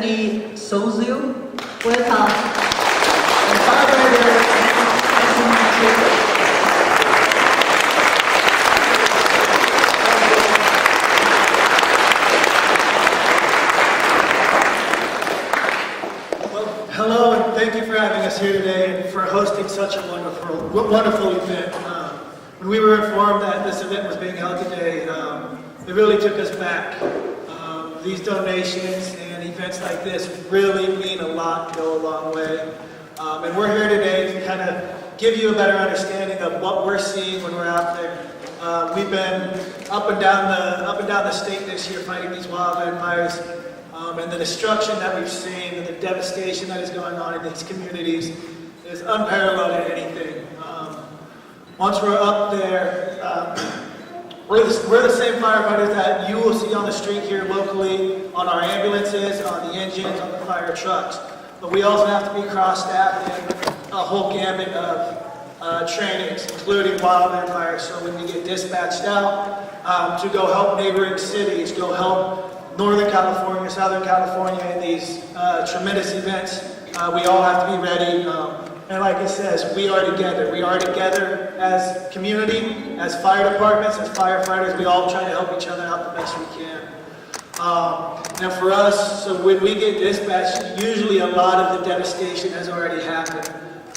Sandy Sozio. Welcome. And firefighter Anthony. Hello, and thank you for having us here today and for hosting such a wonderful event. When we were informed that this event was being held today, it really took us back. These donations and events like this really mean a lot and go a long way. And we're here today to kind of give you a better understanding of what we're seeing when we're out there. We've been up and down the state this year fighting these wildland fires. And the destruction that we've seen and the devastation that is going on in these communities is unparalleled in anything. Once we're up there, we're the same firefighters that you will see on the street here locally, on our ambulances, on the engines, on the fire trucks. But we also have to be cross-staffed in a whole gamut of trainings, including wildland fires. So when we get dispatched out to go help neighboring cities, go help Northern California, Southern California in these tremendous events, we all have to be ready. And like it says, we are together. We are together as community, as fire departments, as firefighters. We all try to help each other out the best we can. Now for us, so when we get dispatched, usually a lot of the devastation has already happened.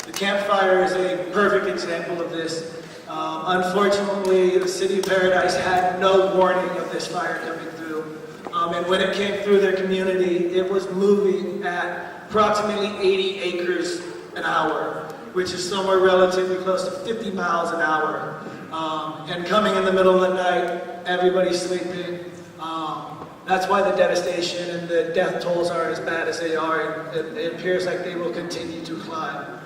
The campfire is a perfect example of this. Unfortunately, the city of Paradise had no warning of this fire coming through. And when it came through their community, it was moving at approximately 80 acres an hour, which is somewhere relatively close to 50 miles an hour. And coming in the middle of the night, everybody's sleeping. That's why the devastation and the death tolls are as bad as they are. It appears like they will continue to climb.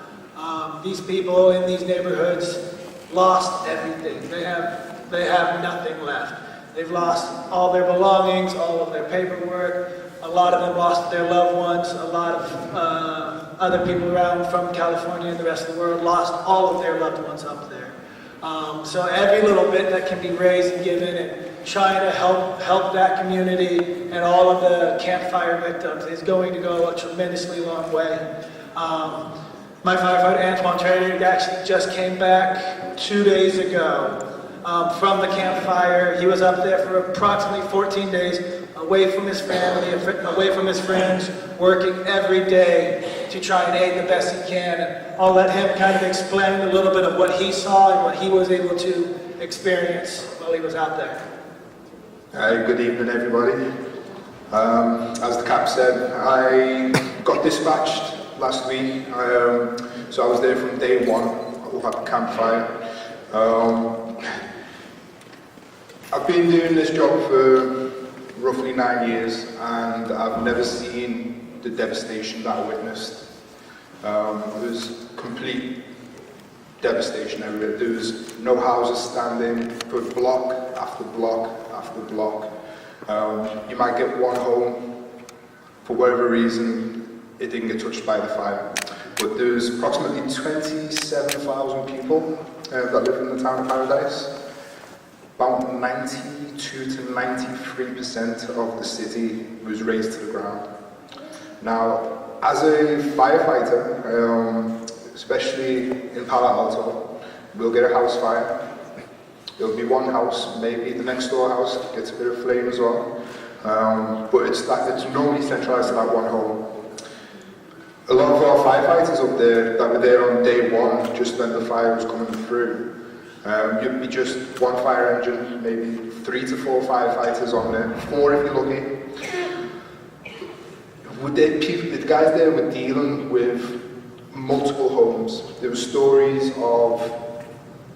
These people in these neighborhoods lost everything. They have nothing left. They've lost all their belongings, all of their paperwork. A lot of them lost their loved ones. A lot of other people around from California and the rest of the world lost all of their loved ones up there. So every little bit that can be raised and given and trying to help that community and all of the campfire victims is going to go a tremendously long way. My firefighter Antoine Trader actually just came back 2 days ago from the campfire. He was up there for approximately 14 days, away from his family, away from his friends, working every day to try and aid the best he can. And I'll let him kind of explain a little bit of what he saw and what he was able to experience while he was out there. Good evening, everybody. As the cap said, I got dispatched last week, so I was there from day one at the campfire. I've been doing this job for roughly 9 years, and I've never seen the devastation that I witnessed. It was complete devastation everywhere. There was no houses standing for block after block after block. You might get one home, for whatever reason, it didn't get touched by the fire. But there's approximately 27,000 people that live in the town of Paradise. About 92 to 93% of the city was razed to the ground. Now, as a firefighter, especially in Palo Alto, we'll get a house fire. There'll be one house, maybe the next door house gets a bit of flame as well. But it's normally centralized to that one home. A lot of our firefighters up there that were there on day one, just when the fire was coming through, you'd be just one fire engine, maybe 3 to 4 firefighters on there, 4 if you're lucky. The guys there were dealing with multiple homes. There were stories of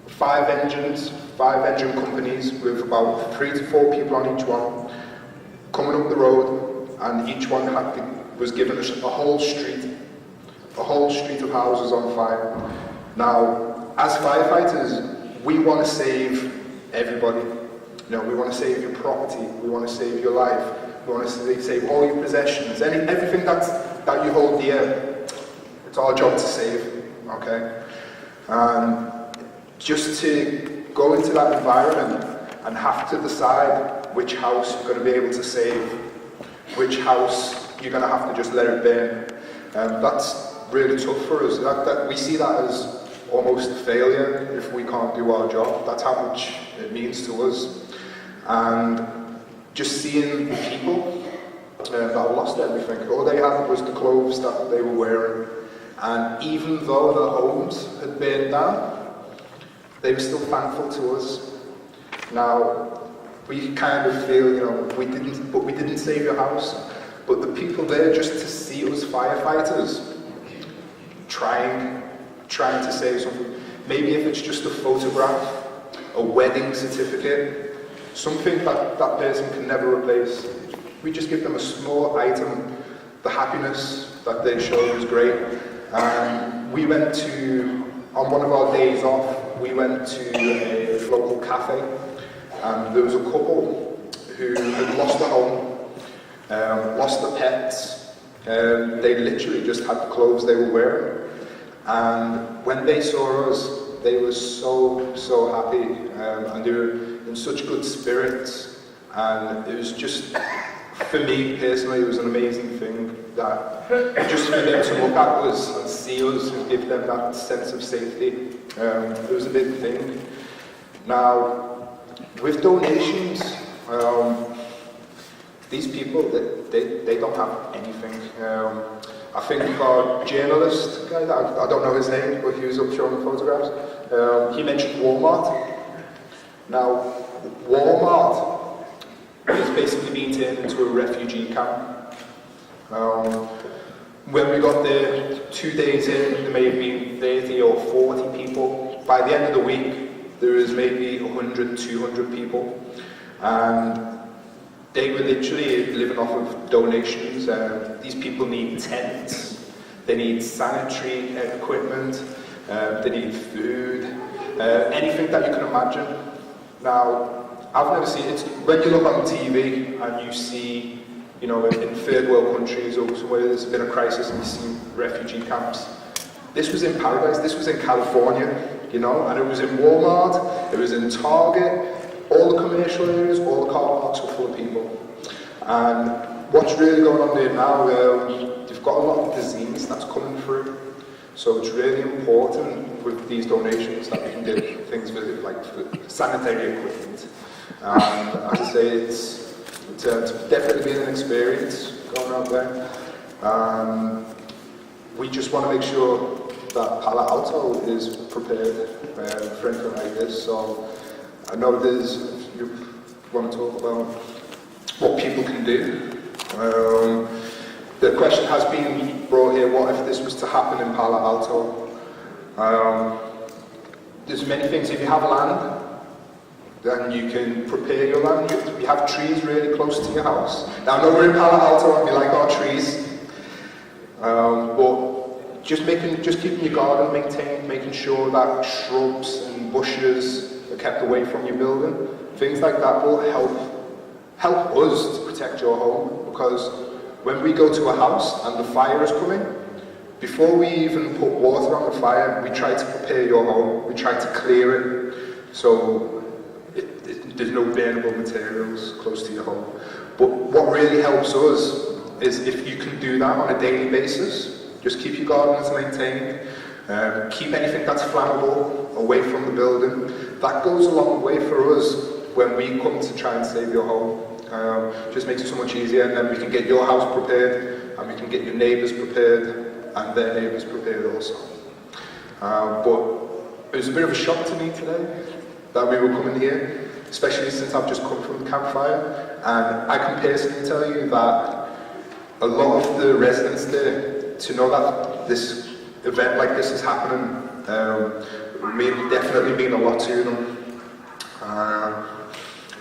5 engine companies with about 3 to 4 people on each one, coming up the road, and each one was given a whole street of houses on fire. Now, as firefighters, we want to save everybody. You know, we want to save your property, we want to save your life, we want to save all your possessions, everything that you hold dear. It's our job to save, okay? And just to go into that environment and have to decide which house you're going to be able to save, which house you're going to have to just let it burn. That's really tough for us. We see that as almost a failure if we can't do our job. That's how much it means to us. And just seeing the people that have lost everything, all they had was the clothes that they were wearing. And even though their homes had burned down, they were still thankful to us. Now, we kind of feel, we didn't save your house, but the people there, just to see us firefighters trying to save something, maybe if it's just a photograph, a wedding certificate, something that that person can never replace, we just give them a small item. The happiness that they show was great. We went to, on one of our days off, we went to a local cafe, and there was a couple who had lost their home, lost their pets. They literally just had the clothes they were wearing. And when they saw us, they were so happy, and they were in such good spirits. And it was just, for me personally, it was an amazing thing that just for them to look at us and see us and give them that sense of safety. It was a big thing. Now, with donations, these people, they don't have anything. I think our journalist guy, I don't know his name, but he was up showing the photographs. He mentioned Walmart. Now, Walmart is basically being turned into a refugee camp. When we got there 2 days in, there may have been 30 or 40 people. By the end of the week, there was maybe 100, 200 people. And they were literally living off of donations. These people need tents, they need sanitary equipment, they need food, anything that you can imagine. Now, I've never seen it. When you look on TV and you see, in third world countries or somewhere there's been a crisis and you see refugee camps, this was in paradise, this was in California, and it was in Walmart, it was in Target, all the commercial areas, all the car parks were full of people. And what's really going on there now, they've got a lot of disease that's coming through. So it's really important with these donations that we can get things like sanitary equipment. And as I say, it's definitely been an experience going out there. We just want to make sure that Palo Alto is prepared for anything like this. So I know you want to talk about what people can do. The question has been brought here, what if this was to happen in Palo Alto? There's many things. If you have land, then you can prepare your land. You have trees really close to your house. Now I know we're in Palo Alto and we like our trees, but just keeping your garden maintained, making sure that shrubs and bushes are kept away from your building. Things like that will help us to protect your home, because when we go to a house and the fire is coming, before we even put water on the fire, we try to prepare your home, we try to clear it, so there's no burnable materials close to your home. But what really helps us is if you can do that on a daily basis, just keep your gardens maintained, keep anything that's flammable away from the building. That goes a long way for us when we come to try and save your home. Just makes it so much easier, and then we can get your house prepared, and we can get your neighbours prepared, and their neighbours prepared also. But it was a bit of a shock to me today that we were coming here, especially since I've just come from the campfire, and I can personally tell you that a lot of the residents there, to know that this event like this is happening, definitely mean a lot to them.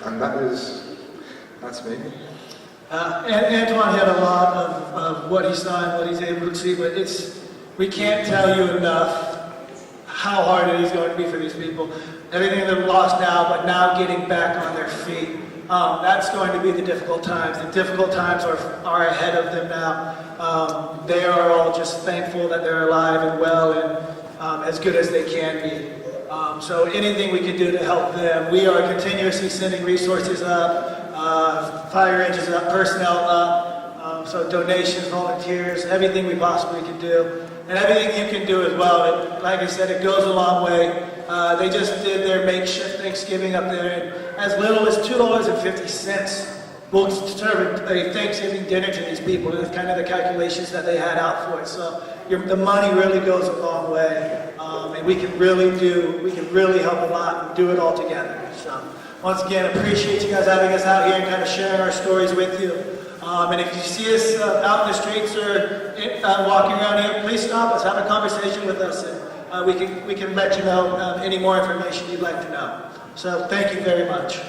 And that's me. And Antoine had a lot of what he saw and what he's able to see, but we can't tell you enough how hard it is going to be for these people. Everything they've lost now, but now getting back on their feet. That's going to be the difficult times. The difficult times are ahead of them now. They are all just thankful that they're alive and well and as good as they can be. So anything we can do to help them. We are continuously sending resources up, fire engines up, personnel up. So donations, volunteers, everything we possibly can do, and everything you can do as well. Like I said, it goes a long way. They just did their makeshift Thanksgiving up there, and as little as $2.50 will serve a Thanksgiving dinner to these people. That's kind of the calculations that they had out for it. So the money really goes a long way, and we can really help a lot and do it all together. So once again, appreciate you guys having us out here and kind of sharing our stories with you. And if you see us out in the streets or walking around here, please stop us, have a conversation with us, and we can let you know any more information you'd like to know. So thank you very much.